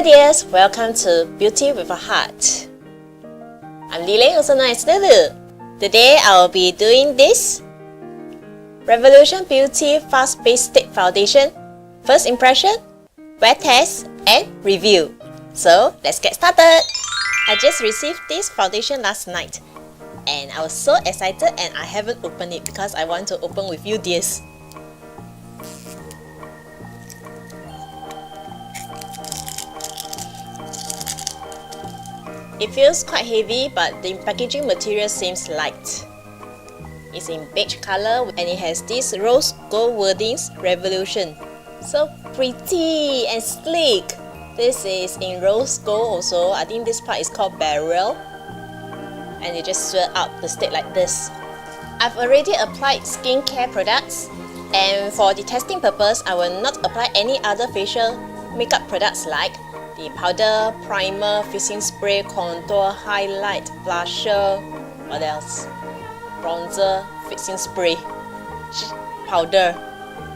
dears, welcome to Beauty with a Heart. I'm Lily, also known as Lulu. Today I will be doing this Revolution Beauty Fast Base Stick Foundation first impression, wear test, and review. So let's get started. I just received this foundation last night and I was so excited and I haven't opened it because I want to open with you dears. It feels quite heavy, but the packaging material seems light. It's in beige color and it has this rose gold wordings, Revolution. So pretty and sleek. This is in rose gold also. I think this part is called barrel. And you just swirl out the stick like this. I've already applied skincare products. And for the testing purpose, I will not apply any other facial makeup products like the powder, primer, fixing spray, contour, highlight, blusher, what else? Bronzer, fixing spray, powder.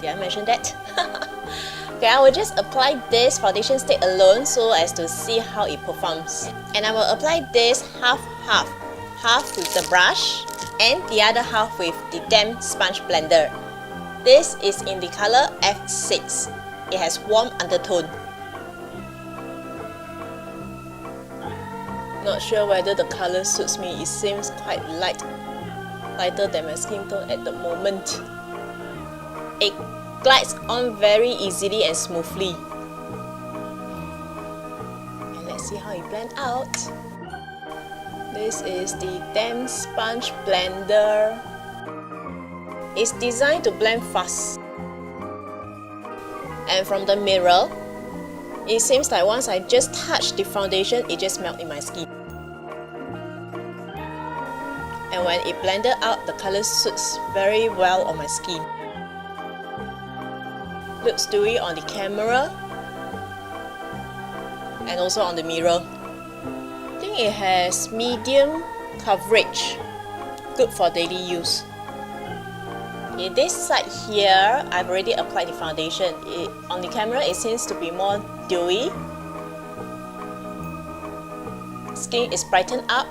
Did I mention that? Okay, I will just apply this foundation stick alone so as to see how it performs. And I will apply this half-half. Half with the brush and the other half with the damp sponge blender. This is in the color F6. It has warm undertone. Not sure whether the color suits me. It seems quite light, lighter than my skin tone at the moment. It glides on very easily and smoothly. And let's see how it blends out. This is the damp sponge blender. It's designed to blend fast. And from the mirror, it seems like once I just touch the foundation, it just melts in my skin. And when it blended out, the color suits very well on my skin. Looks dewy on the camera and also on the mirror. I think it has medium coverage, good for daily use. In this side here, I've already applied the foundation. On the camera, it seems to be more dewy. Skin is brightened up.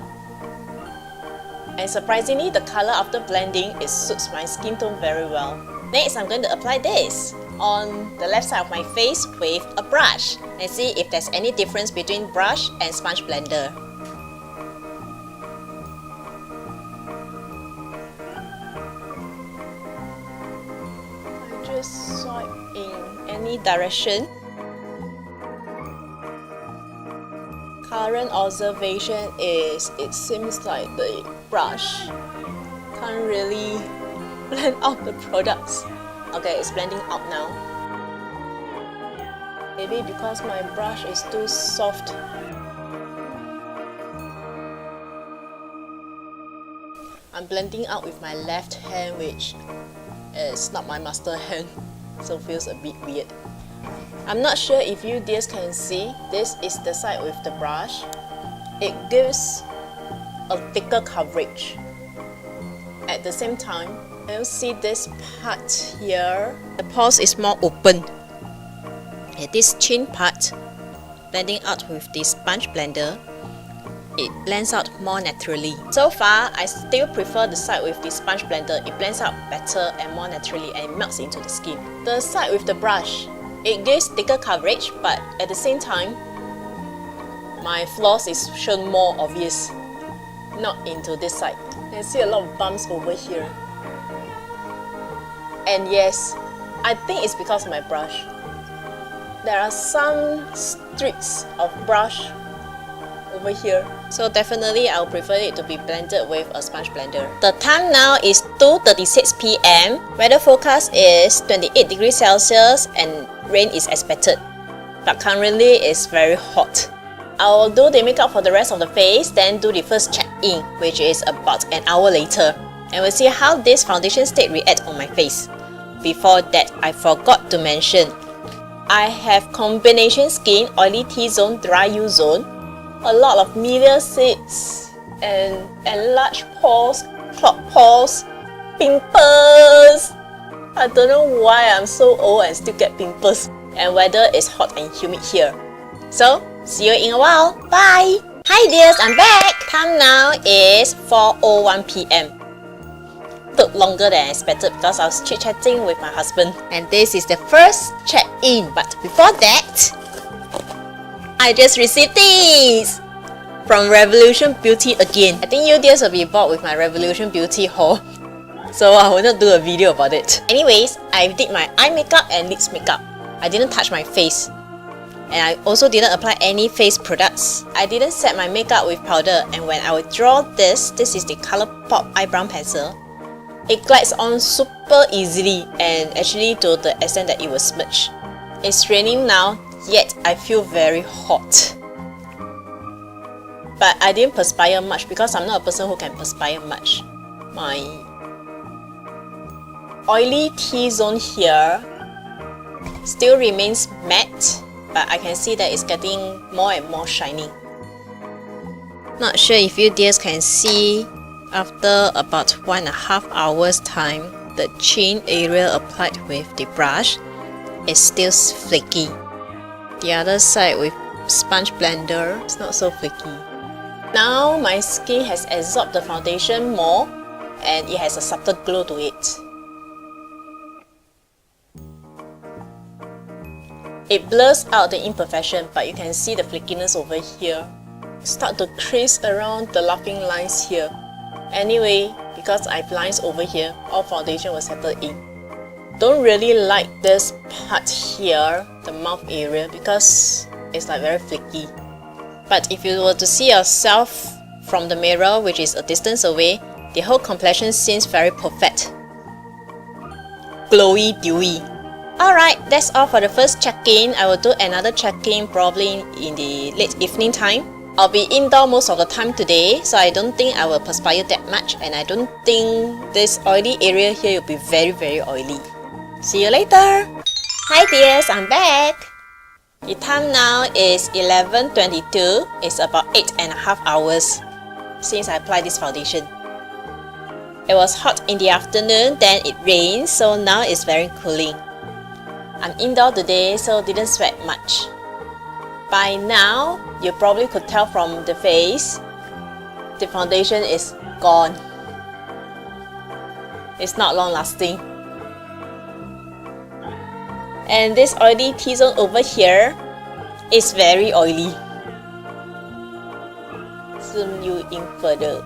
And surprisingly, the color after blending, it suits my skin tone very well. Next, I'm going to apply this on the left side of my face with a brush and see if there's any difference between brush and sponge blender. I just swipe in any direction. Current observation is it seems like the brush can't really blend out the products. Okay, it's blending out now. Maybe because my brush is too soft. I'm blending out with my left hand, which is not my master hand, so feels a bit weird. I'm not sure if you dears can see, this is the side with the brush. It gives a thicker coverage. At the same time, you see this part here, the pores is more open. At this chin part, blending out with the sponge blender, it blends out more naturally. So far, I still prefer the side with the sponge blender. It blends out better and more naturally and it melts into the skin. The side with the brush, it gives thicker coverage, but at the same time, my flaws is shown more obvious, not into this side. I see a lot of bumps over here. And yes, I think it's because of my brush. There are some streaks of brush over here. So definitely I'll prefer it to be blended with a sponge blender. The time now is 2:36 p.m. Weather forecast is 28 degrees Celsius and rain is expected. But currently it's very hot. I will do the makeup for the rest of the face, then do the first check-in, which is about an hour later. And we'll see how this foundation stick reacts on my face. Before that, I forgot to mention, I have combination skin, oily T-zone, dry U-zone, a lot of media seeds, and enlarged pores, clogged pores, pimples. I don't know why I'm so old and still get pimples, and weather is hot and humid here. So, see you in a while. Bye! Hi dears, I'm back! Time now is 4:01 p.m. Took longer than I expected because I was chit-chatting with my husband. And this is the first check-in. But before that, I just received this! From Revolution Beauty again. I think you dears will be bored with my Revolution Beauty haul. So I will not do a video about it. Anyways, I did my eye makeup and lips makeup. I didn't touch my face. And I also didn't apply any face products. I didn't set my makeup with powder, and when I would draw this is the Colourpop eyebrow pencil. It glides on super easily and actually to the extent that it will smudge. It's raining now, yet I feel very hot. But I didn't perspire much because I'm not a person who can perspire much. My oily T-zone here still remains matte, but I can see that it's getting more and more shiny. Not sure if you dears can see, after about 1.5 hours time, the chin area applied with the brush is still flaky. The other side with sponge blender, it's not so flaky. Now my skin has absorbed the foundation more and it has a subtle glow to it. It blurs out the imperfection, but you can see the flakiness over here. Start to crease around the laughing lines here. Anyway, because I have lines over here, all foundation was settled in. Don't really like this part here, the mouth area, because it's like very flaky. But if you were to see yourself from the mirror, which is a distance away, the whole complexion seems very perfect. Glowy, dewy. Alright, that's all for the first check-in. I will do another check-in probably in the late evening time. I'll be indoor most of the time today, so I don't think I will perspire that much, and I don't think this oily area here will be very oily. See you later! Hi dears, I'm back! The time now is 11:22. It's about 8.5 hours since I applied this foundation. It was hot in the afternoon, then it rained, so now it's very cooling. I'm indoor today, so didn't sweat much. By now, you probably could tell from the face, the foundation is gone. It's not long lasting. And this oily T-zone over here is very oily. Zoom you in further.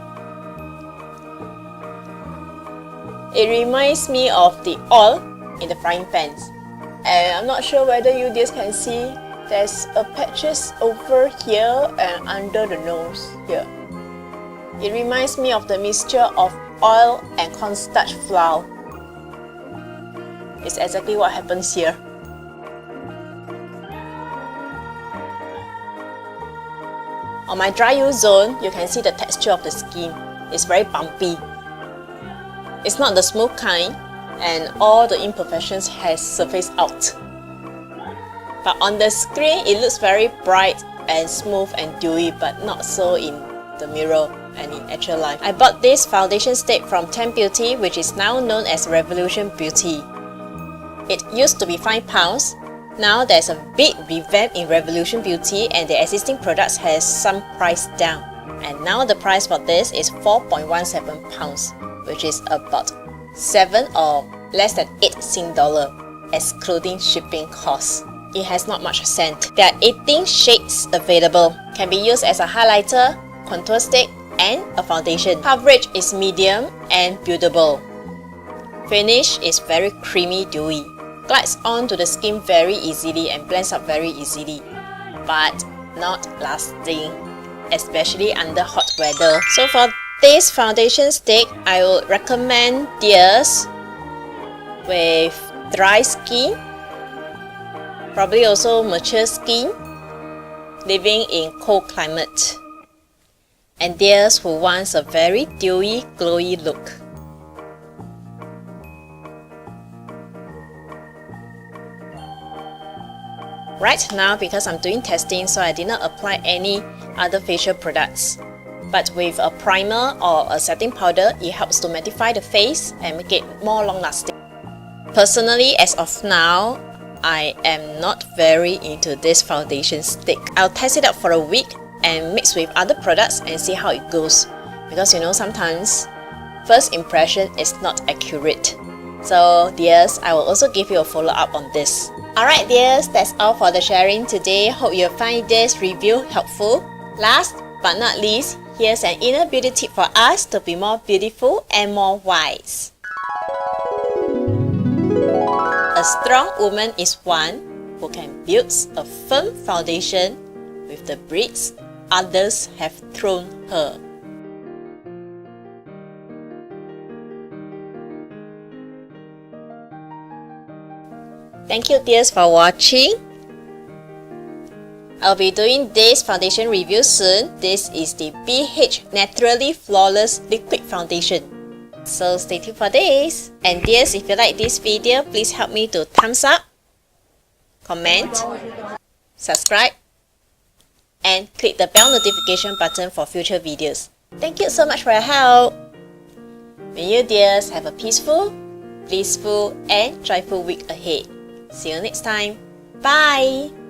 It reminds me of the oil in the frying pans. And I'm not sure whether you guys can see, there's a patches over here and under the nose here. It reminds me of the mixture of oil and cornstarch flour. It's exactly what happens here. On my dry use zone, you can see the texture of the skin. It's very bumpy. It's not the smooth kind, and all the imperfections has surfaced out. But on the screen, it looks very bright and smooth and dewy, but not so in the mirror and in actual life. I bought this foundation stick from 10 Beauty, which is now known as Revolution Beauty. It used to be £5. Now there's a big revamp in Revolution Beauty, and the existing products has some price down. And now the price for this is £4.17, which is about 7 or less than 8 Sing dollar, excluding shipping costs. It has not much scent. There are 18 shades available. Can be used as a highlighter, contour stick, and a foundation. Coverage is medium and buildable. Finish is very creamy, dewy. Glides onto the skin very easily and blends up very easily, but not lasting, especially under hot weather. So for this foundation stick, I would recommend this with dry skin, probably also mature skin, living in cold climate, and theirs who wants a very dewy, glowy look. Right now, because I'm doing testing, so I did not apply any other facial products. But with a primer or a setting powder, it helps to mattify the face and make it more long lasting. Personally, as of now, I am not very into this foundation stick. I'll test it out for a week and mix with other products and see how it goes. Because you know, sometimes first impression is not accurate. So dears, I will also give you a follow-up on this. Alright dears, that's all for the sharing today. Hope you find this review helpful. Last but not least, here's an inner beauty tip for us to be more beautiful and more wise. A strong woman is one who can build a firm foundation with the bricks others have thrown her. Thank you dears for watching. I'll be doing this foundation review soon. This is the BH Naturally Flawless Liquid Foundation. So stay tuned for this. And dears, if you like this video, please help me to thumbs up, comment, subscribe, and click the bell notification button for future videos. Thank you so much for your help. May you dears have a peaceful, blissful, and joyful week ahead. See you next time. Bye!